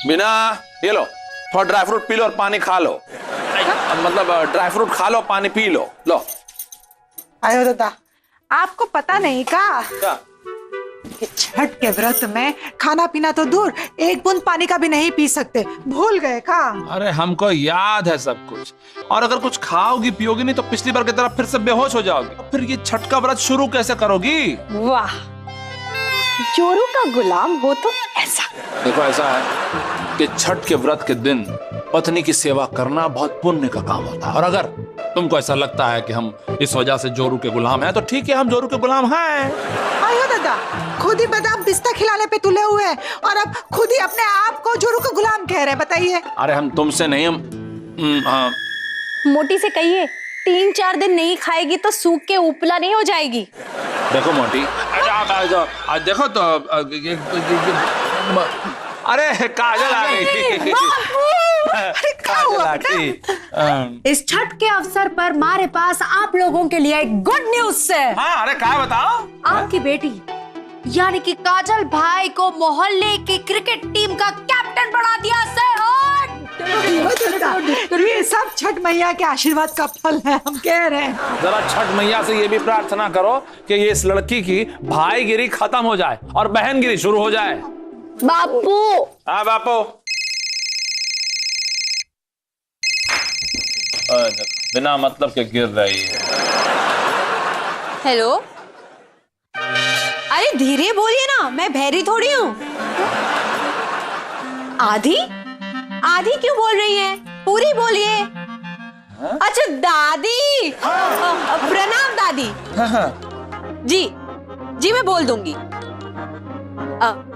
बिना, ये लो थोड़ा ड्राई फ्रूट पी लो और पानी खा लो। मतलब ड्राई फ्रूट खा लो, पानी पी लो। लो आयो दादा, आपको पता नहीं का क्या? कि छठ के व्रत में खाना पीना तो दूर, एक बूंद पानी का भी नहीं पी सकते। भूल गए का? अरे हमको याद है सब कुछ, और अगर कुछ खाओगी पियोगी नहीं तो पिछली बार की तरह फिर से बेहोश हो जाओगी। फिर ये छठ का व्रत शुरू कैसे करोगी? वाह, जोरू का गुलाम हो तो ऐसा। देखो ऐसा है कि छठ के व्रत के दिन पत्नी की सेवा करना बहुत पुण्य का काम होता है, और अगर तुमको ऐसा लगता है कि हम इस वजह से जोरू के गुलाम हैं तो ठीक है, हम जोरू के गुलाम हैं। आयो दादा, खुद ही बादाम पिस्ता खिलाने पे तुले हुए हैं और अब खुद ही अपने आप को जोरू का गुलाम कह रहे हैं। बताइए। अरे हम तुमसे नहीं, हाँ। मोटी से कहिए 3-4 दिन नहीं खाएगी तो सूख के उपला नहीं हो जाएगी। देखो मोटी, देखो तो अरे काजल आ गई। काजल आ गई। इस छठ के अवसर पर हमारे पास आप लोगों के लिए एक गुड न्यूज है। हाँ, अरे क्या बताओ? आपकी बेटी यानी कि काजल भाई को मोहल्ले की क्रिकेट टीम का कैप्टन बना दिया से। ये सब छठ मैया के आशीर्वाद का फल है, हम कह रहे हैं। जरा छठ मैया से ये भी प्रार्थना करो कि ये इस लड़की की भाईगिरी खत्म हो जाए और बहनगिरी शुरू हो जाए। बापू। हाँ बापू। बिना मतलब के गिर रही है। हेलो, अरे धीरे बोलिए ना, मैं बहरी थोड़ी हूँ। आधी आधी क्यों बोल रही है? पूरी बोलिए। अच्छा दादी। प्रणाम दादी। जी जी मैं बोल दूंगी।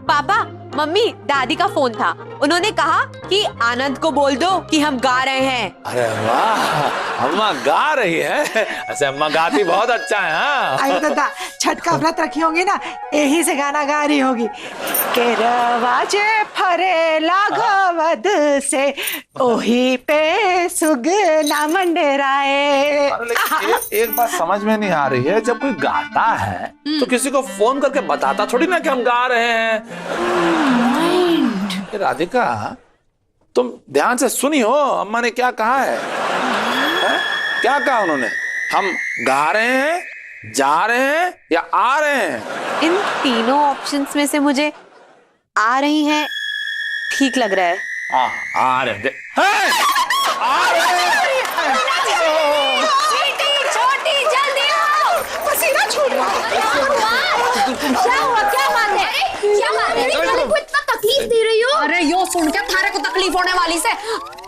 पापा मम्मी, दादी का फोन था, उन्होंने कहा कि आनंद को बोल दो कि हम गा रहे हैं। अरे वाह, अम्मा गा रही है। ऐसे अम्मा गाती बहुत अच्छा है। हाँ। आयो दादा, छठ का व्रत रखी होंगी ना, यही से गाना गा रही होगी। के रवाजे फरे लाघवद से ओही पे सुगना मंडराए। एक बात समझ में नहीं आ रही है, जब कोई गाता है तो किसी को फोन करके बताता थोड़ी ना कि हम गा रहे हैं। राधिका, तुम ध्यान से सुनी हो अम्मा ने क्या कहा है? क्या कहा उन्होंने? हम गा रहे हैं, जा रहे हैं या आ रहे हैं? इन तीनों ऑप्शंस में से मुझे आ रही हैं ठीक लग रहा है। आ रहे हैं। आ रहे हैं। छोटी जल्दी आओ, पसीना छूट रहा है। क्या हुआ? क्या बात है? क्या बात है? को इतना तकलीफ दे रही हो? अरे यो सुन के थारे को तकलीफ होने वाली से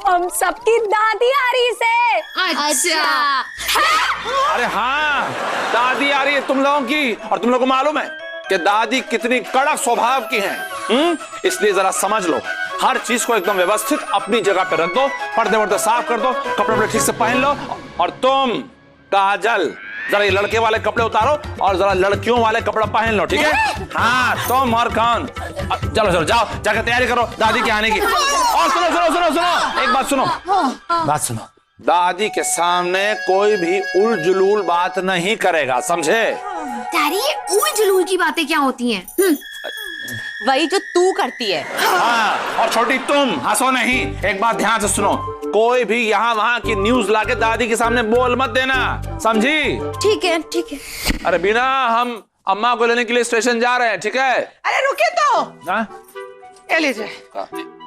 हम सबकी दादी आ रही से। अच्छा। अरे हाँ, दादी आ रही है तुम लोगों की, और तुम लोगों को मालूम है कि दादी कितनी कड़क स्वभाव की हैं। इसलिए जरा समझ लो, हर चीज को एकदम व्यवस्थित अपनी जगह पे रख दो, पर्दे वर्दे साफ कर दो, कपड़े ठीक से पहन लो। और तुम काजल, जरा ये लड़के वाले कपड़े उतारो और जरा लड़कियों वाले कपड़ा पहन लो, ठीक है? हाँ, तुम और कौन? चलो चलो जाओ, जाकर तैयारी करो दादी के आने की। और सुनो सुनो सुनो सुनो, एक बात सुनो, बात सुनो। दादी के सामने कोई भी उल जुलूल बात नहीं करेगा, समझे? डैडी, ये उल जुलूल की बातें क्या होती हैं? वही जो तू करती है। हाँ, और छोटी तुम हंसो नहीं। एक बात ध्यान से सुनो, कोई भी यहाँ वहाँ की न्यूज लाके दादी के सामने बोल मत देना, समझी? ठीक है ठीक है। अरे बिना, हम अम्मा को लेने के लिए स्टेशन जा रहे हैं, ठीक है? अरे रुके तो। हाँ? ये लीजिए।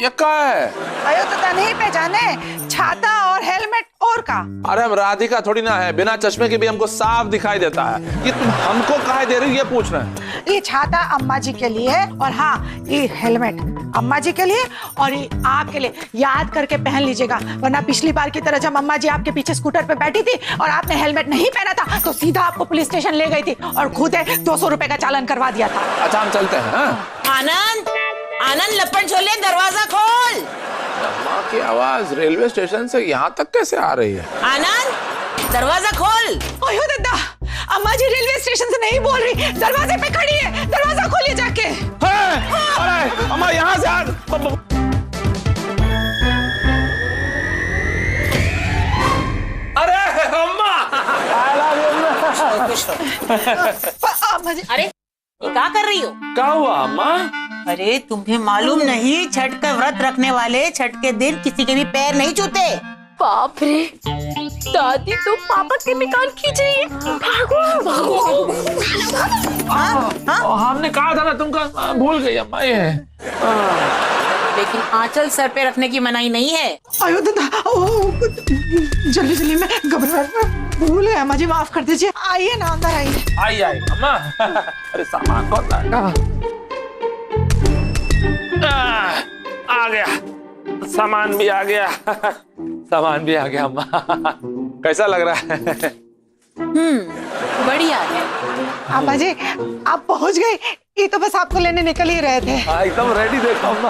ये क्या है? आयो दादा, नहीं पहचाने? छाता और हेलमेट और का। अरे हम राधिका थोड़ी ना है, बिना चश्मे के भी हमको साफ दिखाई देता है। ये तुम हमको काहे दे रही हो, ये पूछ रहे हैं? ये छाता अम्मा जी के लिए, और हाँ ये हेलमेट अम्मा जी के लिए, और ये आपके लिए। याद करके पहन लीजिएगा, वरना पिछली बार की तरह जब अम्मा जी आपके पीछे स्कूटर पे बैठी थी और आपने हेलमेट नहीं पहना था तो सीधा आपको पुलिस स्टेशन ले गई थी और खुद 200 रुपए का चालान करवा दिया था। अच्छा हम चलते हैं। हाँ? आनंद, आनंद लपट छोले, दरवाजा खोल। अम्मा की आवाज रेलवे स्टेशन से यहाँ तक कैसे आ रही है? आनंद, दरवाजा खोल। ओयो दादा, अम्मा जी रेलवे स्टेशन से नहीं बोल रही, दरवाजे पे खड़ी है, दरवाजा खोलिए जाके। अरे अम्मा यहाँ से आ। अरे अम्मा, अरे ये क्या कर रही हो? क्या हुआ अम्मा? अरे तुम्हें मालूम नहीं, छठ का व्रत रखने वाले छठ के दिन किसी के भी पैर नहीं छूते। बाप रे, दादी तो पापा के भी कान खींच रही है। भागो भागो। हमने कहा था ना तुमको, भूल गई अम्मा ये। लेकिन आंचल सर पे रखने की मनाही नहीं है। आयो दादा, जल्दी जल्दी में घबराहट में भूल गया। अम्मा जी माफ कर दीजिए। आइए ना, अंदर आइए। आई आई अम्मा। अरे सामान कौन लाएगा? आ गया, सामान भी आ गया। सामान भी आ गया अम्मा। कैसा लग रहा है? बढ़िया है। अम्मा जी आप पहुंच गए? ये तो बस आपको लेने निकल ही रहे थे। एकदम रेडी देखो अम्मा।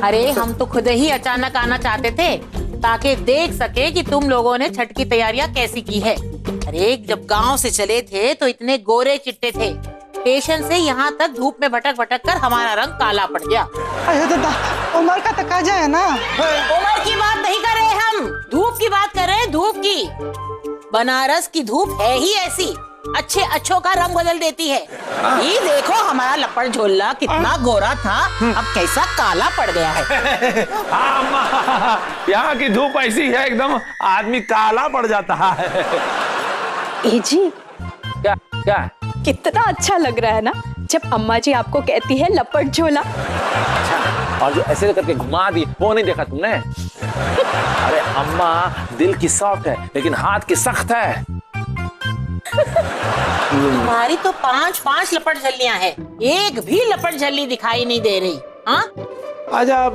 अरे हम तो खुद ही अचानक आना चाहते थे ताकि देख सके कि तुम लोगों ने छठ की तैयारियां कैसी की है। अरे जब गांव से चले थे तो इतने गोरे चिट्टे थे, स्टेशन से यहाँ तक धूप में भटक भटक कर हमारा रंग काला पड़ गया। अयो दादा, उम्र का तकाजा है ना। उम्र की बात नहीं कर रहे हम, धूप की बात कर रहे हैं, धूप की। बनारस की धूप है ही ऐसी, अच्छे अच्छों का रंग बदल देती है। ये देखो हमारा लपड़ झोला कितना गोरा था, अब कैसा काला पड़ गया है। हाँ अम्मा, यहाँ की धूप ऐसी है एकदम आदमी काला पड़ जाता है। ए जी, क्या क्या? कितना अच्छा लग रहा है ना जब अम्मा जी आपको कहती है लपट झोला। और जो ऐसे करके घुमा दी, वो नहीं देखा तुमने? अरे अम्मा दिल की सॉफ्ट है लेकिन हाथ की सख्त है। तुम्हारी तो 5-5 लपट झल्लियां हैं, एक भी लपट झल्ली दिखाई नहीं दे रही। हाँ आजा अब।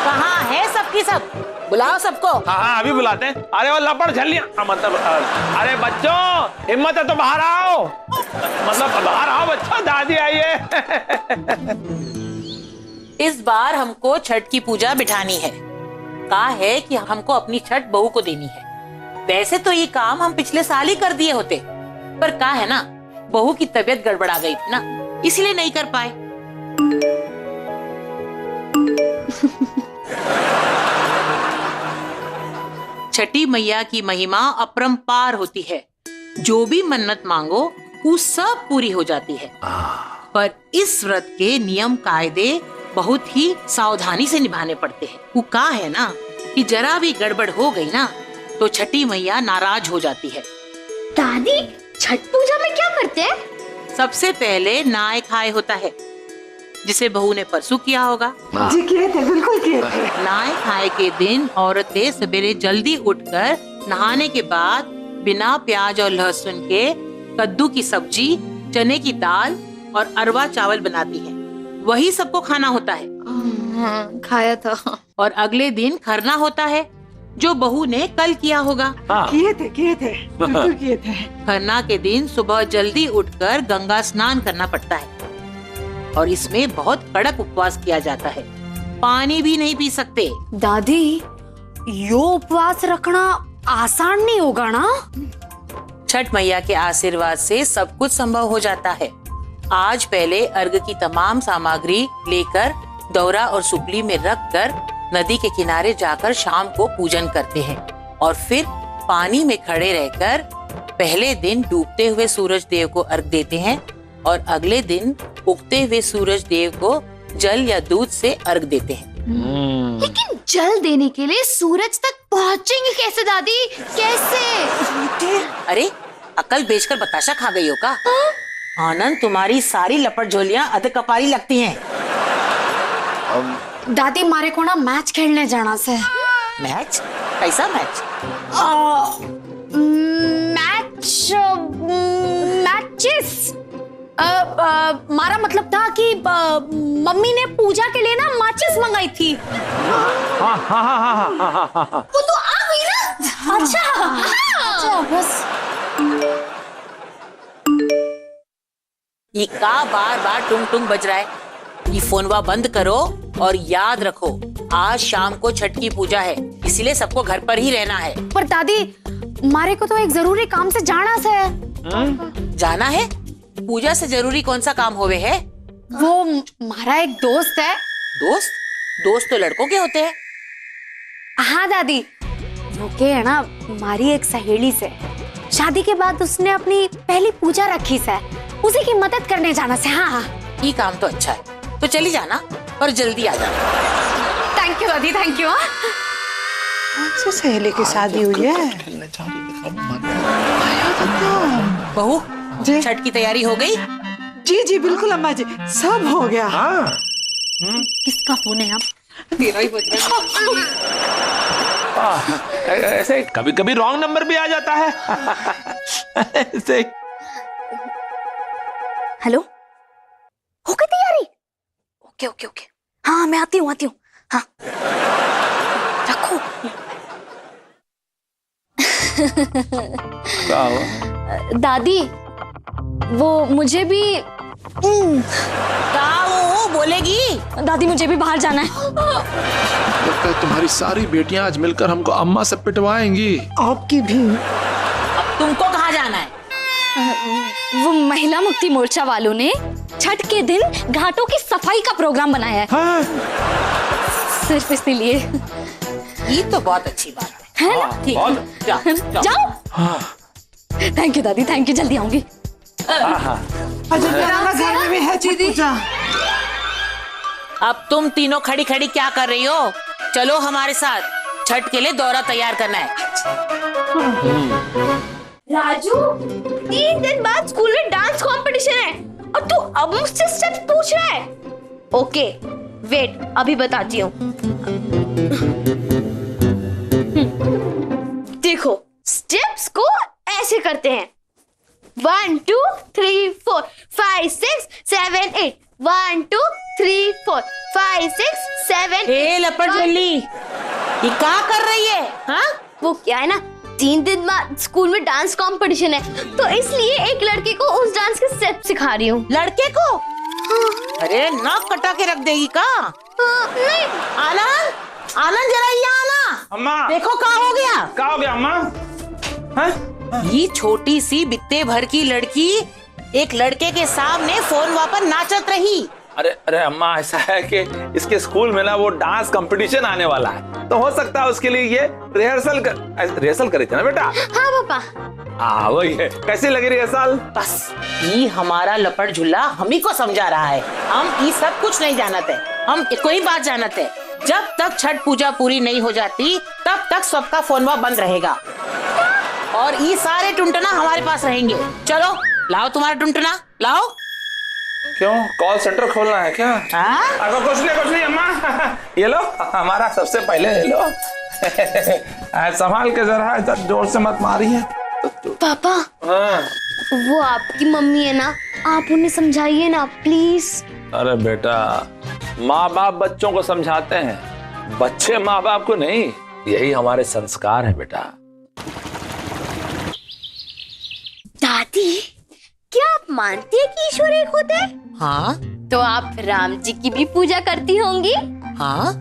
कहाँ है सबकी सब? बुलाओ सबको। हाँ अभी बुलाते हैं। अरे वो लपड़ झल्लियां, मतलब अरे बच्चों हिम्मत है तो बाहर आओ। मतलब बाहर आओ बच्चों, दादी आई है। इस बार हमको छठ की पूजा बिठानी है। कहा है कि हमको अपनी छठ बहू को देनी है। वैसे तो ये काम हम पिछले साल ही कर दिए होते, पर कहा है ना बहू की तबीयत गड़बड़ा गई थी ना, इसलिए नहीं कर पाए। छठी मैया की महिमा अपरंपार होती है। जो भी मन्नत मांगो वो सब पूरी हो जाती है। पर इस व्रत के नियम कायदे बहुत ही सावधानी से निभाने पड़ते हैं। वो कहा है ना कि जरा भी गड़बड़ हो गई ना तो छठी मैया नाराज हो जाती है। दादी छठ पूजा में क्या करते हैं? सबसे पहले नहाय खाए होता है, जिसे बहू ने परसों किया होगा। जी किए थे, बिल्कुल किए थे। नहाय खाए के दिन औरतें सवेरे जल्दी उठकर नहाने के बाद बिना प्याज और लहसुन के कद्दू की सब्जी, चने की दाल और अरवा चावल बनाती हैं। वही सबको खाना होता है। खाया था। और अगले दिन खरना होता है, जो बहू ने कल किया होगा। किए थे बिल्कुल किए थे। खरना के दिन सुबह जल्दी उठकर गंगा स्नान करना पड़ता है और इसमें बहुत कड़क उपवास किया जाता है। पानी भी नहीं पी सकते। दादी यो उपवास रखना आसान नहीं होगा ना? छठ मैया के आशीर्वाद से सब कुछ संभव हो जाता है। आज पहले अर्घ की तमाम सामग्री लेकर दौरा और सुपली में रखकर नदी के किनारे जाकर शाम को पूजन करते हैं और फिर पानी में खड़े रहकर पहले दिन डूबते हुए सूरज देव को अर्घ देते हैं और अगले दिन उगते हुए सूरज देव को जल या दूध से अर्घ देते हैं। लेकिन जल देने के लिए सूरज तक पहुँचेंगे कैसे दादी? कैसे? अरे अकल बेचकर बताशा खा गई हो का? आनंद, तुम्हारी सारी लपट झोलियां अध कपारी लगती हैं। दादी मारे को ना मैच खेलने जाना से। मैच? कैसा मैच? मैचेस। मारा मतलब था कि मम्मी ने पूजा के लिए ना माचिस मंगाई थी। वो तो आ गई ना। अच्छा बस। ये का बार बार टुंग टुंग बज रहा है? ये फोनवा बंद करो और याद रखो आज शाम को छठ की पूजा है, इसलिए सबको घर पर ही रहना है। पर दादी मारे को तो एक जरूरी काम से जाना से। जाना है? पूजा से जरूरी कौन सा काम होवे है? वो हमारा एक दोस्त है। दोस्त? दोस्त तो लड़कों के होते हैं। हाँ दादी, वो के है ना हमारी एक सहेली से शादी के बाद उसने अपनी पहली पूजा रखी से। उसी की मदद करने जाना से। हाँ हाँ ये काम तो अच्छा है, तो चली जाना पर जल्दी आ जाना। थैंक यू दादी, थैंक यू। कौन सी सहेली की शादी हुई है? बहू जी। छठ की तैयारी हो गई? जी जी बिल्कुल अम्मा जी, सब हो गया। हाँ किसका फोन है? अब तेरा ही बज रहा है। ऐसे कभी कभी रॉन्ग नंबर भी आ जाता है। ऐसे हेलो, हो गई तैयारी? ओके ओके ओके, हाँ मैं आती हूँ हाँ रखो। क्या हुआ? दादी वो मुझे भी क्या वो बोलेगी? दादी मुझे भी बाहर जाना है। लगता है तुम्हारी सारी बेटियां आज मिलकर हमको अम्मा से पिटवाएंगी। आपकी भी। अब तुमको कहाँ जाना है? वो महिला मुक्ति मोर्चा वालों ने छठ के दिन घाटों की सफाई का प्रोग्राम बनाया है। हाँ? सिर्फ इसीलिए। ये तो बहुत अच्छी बात है। है ना? ठीक है, जाओ। जाओ। थैंक यू दादी, थैंक यू, जल्दी आऊंगी। अजय घर में भी है छठ पूजा। अब तुम तीनों खड़ी खड़ी क्या कर रही हो? चलो हमारे साथ, छठ के लिए दौरा तैयार करना है। राजू, 3 दिन बाद स्कूल में डांस कंपटीशन है और तू अब मुझसे स्टेप्स पूछ रहा है? ओके वेट, अभी बताती हूँ। देखो स्टेप्स को ऐसे करते हैं। 1 2 3 4 5 6 7 8 1 2 3 4 5 6 7 ए लपट जल्दी, ये क्या कर रही है? हाँ वो क्या है ना, 3 दिन बाद स्कूल में डांस कंपटीशन है तो इसलिए एक लड़के को उस डांस के स्टेप सिखा रही हूँ। लड़के को? अरे नाक कटा के रख देगी का? नहीं आनंद, आनंद जरा यहाँ आना। अम्मा देखो क्या हो गया। क्या हो गया अम्मा? हाँ? ये छोटी सी बित्ते भर की लड़की एक लड़के के सामने फोन पर नाचत रही। अरे अरे अम्मा, ऐसा है कि इसके स्कूल में ना वो डांस कंपटीशन आने वाला है, तो हो सकता है उसके लिए ये रिहर्सल करी थी ना बेटा? हाँ पापा। वही है। कैसी लगी रिहर्सल? बस ये हमारा लपट झुल्ला हम ही को समझा रहा है। हम ये सब कुछ नहीं जानते, हम कोई बात जानते। जब तक छठ पूजा पूरी नहीं हो जाती तब तक सबका फोनवा बंद रहेगा और ये सारे टुनटुना हमारे पास रहेंगे। चलो लाओ तुम्हारा टुनटुना लाओ। क्यों, कॉल सेंटर खोलना है क्या? हाँ? अगर कुछ नहीं अम्मा, ये लो हमारा सबसे पहले ले लो। संभाल के जरा, इधर जोर से मत मारी है। पापा हाँ। वो आपकी मम्मी है ना, आप उन्हें समझाइए ना प्लीज। अरे बेटा, माँ बाप बच्चों को समझाते हैं, बच्चे माँ बाप को नहीं। यही हमारे संस्कार है बेटा। दादी क्या आप मानती है कि ईश्वर एक होते हैं? हाँ तो आप राम जी की भी पूजा करती होंगी? हाँ,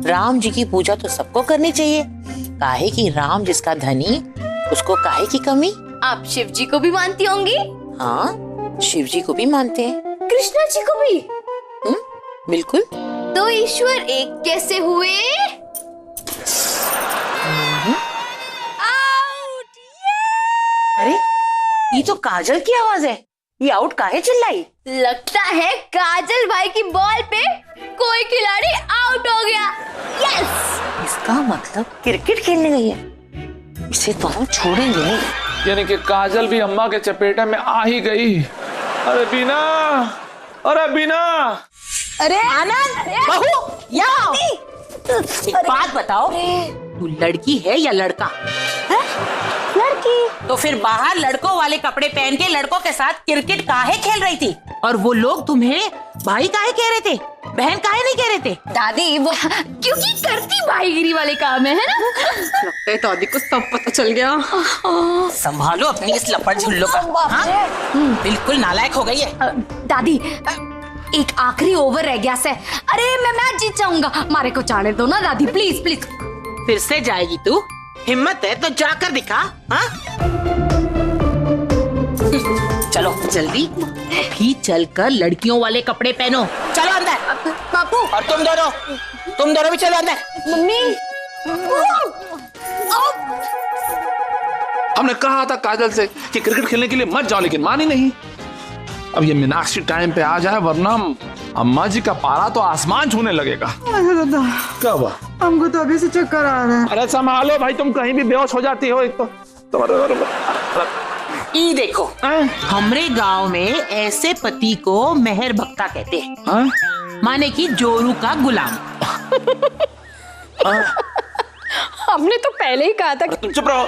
राम जी की पूजा तो सबको करनी चाहिए। काहे कि राम जिसका धनी उसको काहे की कमी। आप शिव जी को भी मानती होंगी? हाँ, शिव जी को भी मानते हैं। कृष्णा जी को भी? बिल्कुल। तो ईश्वर एक कैसे हुए? आउट! अरे ये तो काजल की आवाज है, ये आउट काहे चिल्लाई? लगता है काजल भाई की बॉल पे कोई खिलाड़ी आउट हो गया। यस! इसका मतलब क्रिकेट खेलने गई है। इसे तो हम छोड़ेंगे नहीं। यानी कि काजल भी अम्मा के चपेटे में आ ही गई। अरे बीना, अरे बीना। अरे आनंद, बहू यहाँ। एक बात बताओ, तू लड़की है या लड़का? है? लड़की। तो फिर बाहर लड़कों वाले कपड़े पहन के लड़कों के साथ क्रिकेट काहे खेल रही थी? और वो लोग तुम्हें भाई काहे कह रहे थे, बहन काहे नहीं कह रहे थे? दादी वो क्योंकि करती भाईगिरी वाले काम है ना? लगता है दादी को सब पता चल गया। संभालो अपनी इस लपट झुल्लो का। हाँ? बिल्कुल नालायक हो गई है। दादी एक आखिरी ओवर रह गया से। अरे मैं मैच जीत जाऊंगा, मारे को चाड़े दो ना दादी, प्लीज प्लीज। फिर से जाएगी तू? हिम्मत है तो जाकर दिखा। हाँ? चलो जल्दी, अभी चलकर लड़कियों वाले कपड़े पहनो। चलो अंदर। बापू और तुम दोनों भी चलो अंदर। मम्मी। हमने कहा था काजल से कि क्रिकेट खेलने के लिए मत जाओ, लेकिन मानी नहीं। अब ये मीनाक्षी टाइम पे आ जाए, वरना अम्मा जी का पारा तो आसमान छूने लगेगा। क्या हुआ? हमको तो अभी से चक्कर आ रहा है। अरे संभालो भाई, तुम कहीं भी बेहोश हो जाती हो। एक तो ई देखो, हमरे गांव में ऐसे पति को मेहर भक्ता कहते हैं, माने कि जोरू का गुलाम। हमने तो पहले ही कहा था कि तुम चुप रहो।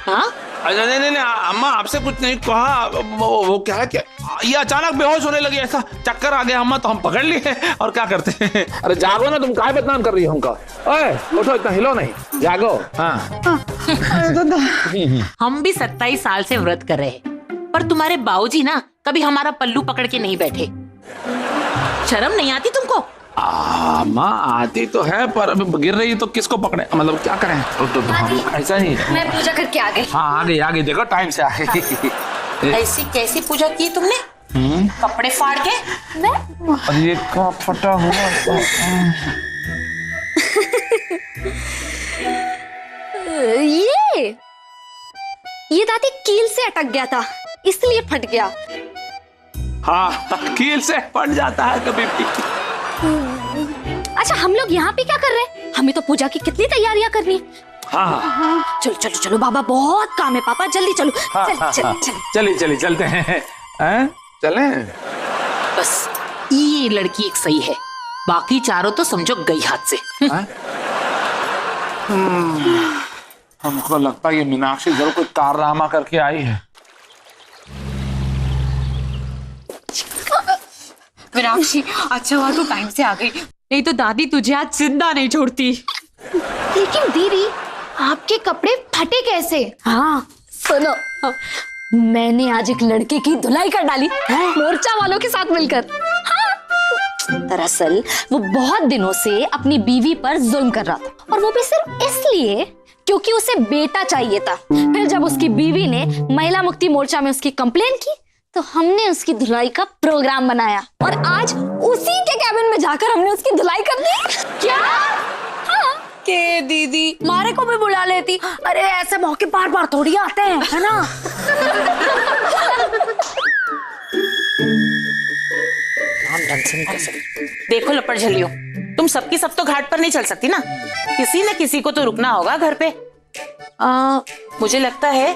हाँ? नहीं अम्मा, आपसे कुछ नहीं कहा। वो क्या है, क्या ये अचानक बेहोश होने लगी, ऐसा चक्कर आ गया अम्मा, तो हम पकड़ लिए और क्या करते हैं। अरे जागो ना, तुम काहे बदनाम कर रही हो हमका। ओए उठो, इतना हिलो नहीं, जागो। हाँ हम भी 27 साल से व्रत कर रहे हैं, पर तुम्हारे बाबूजी ना कभी हमारा पल्लू पकड़ के नहीं बैठे। शर्म नहीं आती तुमको? अम्मा आती तो है, पर अभी गिर रही तो किसको पकड़े, मतलब क्या करें। तो ऐसा ही। मैं पूजा करके आ गई। हाँ आ गई, देखो टाइम से आ गई। ऐसी कैसी पूजा की तुमने? कपड़े फाड़ के? ये का फटा हुआ। ये दादी कील से अटक गया था, इसलिए फट गया। हाँ कील से फट जाता है कभी भी। अच्छा, हम लोग यहाँ पे क्या कर रहे हैं? हमें तो पूजा की कितनी तैयारियां करनी है। हाँ चलो चलो चलो बाबा, बहुत काम है पापा, जल्दी चलो। चलिए चलते हैं। चलें। बस ये लड़की एक सही है, बाकी चारों तो समझो गई हाथ से। हमको लगता है ये मीनाक्षी जरूर कोई कारनामा करके आई है। मीनाक्षी, अच्छा हुआ तू टाइम से आ गई, नहीं तो दादी तुझे आज जिंदा नहीं छोड़ती। लेकिन दीदी, आपके कपड़े फटे कैसे? हाँ सुनो, मैंने आज एक लड़के की धुलाई कर डाली मोर्चा वालों के साथ मिलकर। हाँ। दरअसल वो बहुत दिनों से अपनी बीवी पर जुल्म कर रहा था, और वो भी सिर्फ इसलिए क्योंकि उसे बेटा चाहिए था। फिर जब उसकी बीवी ने महिला मुक्ति मोर्चा में उसकी कंप्लेन की, तो हमने उसकी धुलाई का प्रोग्राम बनाया, और आज उसी के कैबिन में जाकर हमने उसकी धुलाई कर दी। क्या? हाँ। के दीदी मारे को भी बुला लेती, अरे ऐसे मौके बार बार थोड़ी आते हैं, है ना? देखो लपट झलियो, तुम सबकी सब तो घाट पर नहीं चल सकती ना, किसी न किसी को तो रुकना होगा घर पे। मुझे लगता है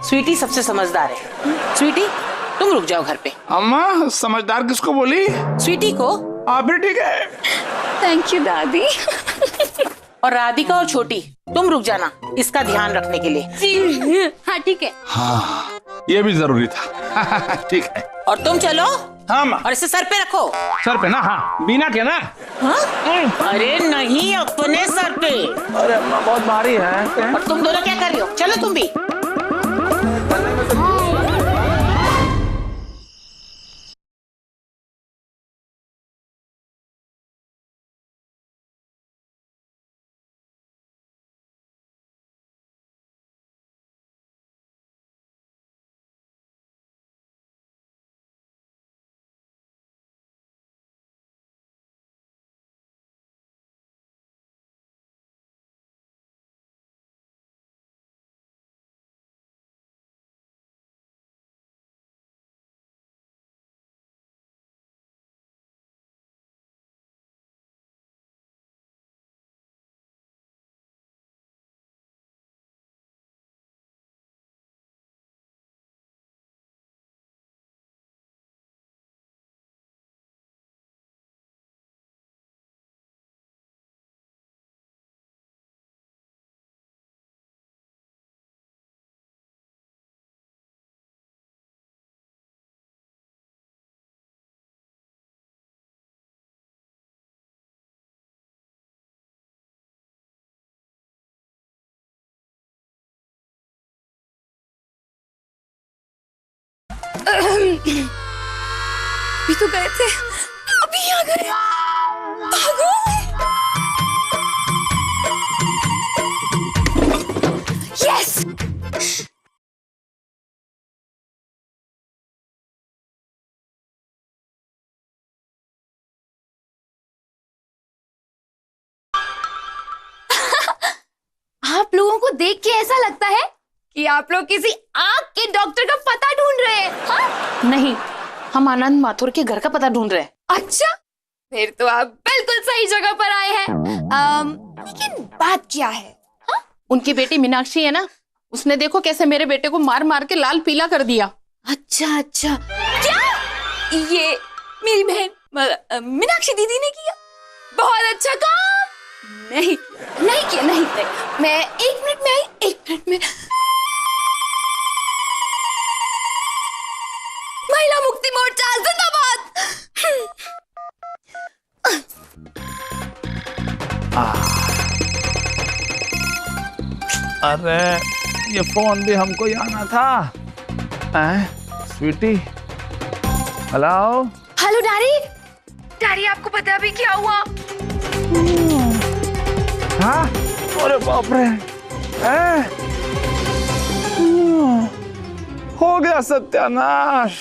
स्वीटी सबसे समझदार है। स्वीटी तुम रुक जाओ घर पे। अम्मा समझदार किसको बोली? स्वीटी को। आप भी ठीक है। थैंक यू दादी। और राधिका और छोटी तुम रुक जाना इसका ध्यान रखने के लिए। हाँ ठीक है। हाँ ये भी जरूरी था। ठीक है। और तुम चलो। हाँ माँ। और इसे सर पे रखो। सर पे ना? हाँ बीना के ना? हाँ? अरे नहीं, अपने सर पे। अरे अम्मा बहुत भारी है। और तुम दोनों क्या कर रही हो? चलो तुम भी। भी तो गए थे, अभी आ गए। भागो। यस। आप लोगों को देख के ऐसा लगता है कि आप लोग किसी आँख के डॉक्टर का पता ढूंढ रहे हैं। हाँ? नहीं, हम आनंद माथुर के घर का पता ढूंढ रहे हैं। अच्छा, फिर तो आप बिल्कुल सही जगह पर आए हैं। लेकिन बात क्या है? उनकी बेटी मीनाक्षी है ना, उसने देखो कैसे मेरे बेटे को मार मार के लाल पीला कर दिया। अच्छा अच्छा, क्या ये मेरी बहन मीनाक्षी दीदी ने किया? बहुत अच्छा काम। नहीं नहीं किया, नहीं। मैं 1 मिनट में आई, 1 मिनट में। महिला मुक्ति मोर्चा जिंदाबाद। अरे ये फोन भी हमको ही आना था। Sweetie, hello. Hello daddy. Daddy, आपको पता है अभी क्या हुआ? हाँ, अरे बाप रे, हो गया सत्यानाश।